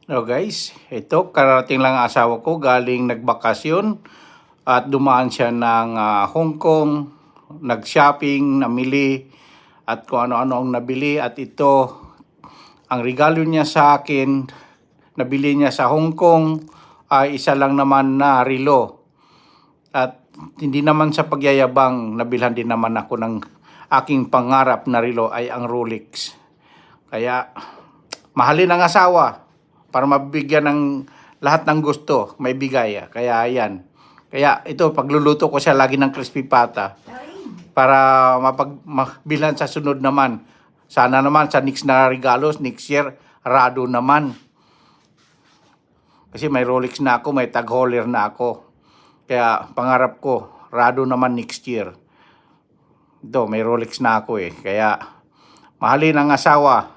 Hello guys, ito karating lang ang asawa ko galing nagbakasyon at dumaan siya ng Hong Kong, nag-shopping, namili at kung ano-ano ang nabili at ito ang regalo niya sa akin, nabili niya sa Hong Kong ay isa lang naman na relo at hindi naman sa pagyayabang, nabilhan din naman ako ng aking pangarap na relo ay ang Rolex. Kaya mahalin ang asawa para mabigyan ng lahat ng gusto, may bigay. Kaya ayan. Kaya ito, pagluluto ko siya lagi ng crispy pata para mabilan sa sunod naman. Sana naman sa next na regalos, next year, rado naman. Kasi may Rolex na ako, may Tag Heuer na ako. Kaya pangarap ko, rado naman next year. Ito, may Rolex na ako eh. Kaya mahalin ang asawa.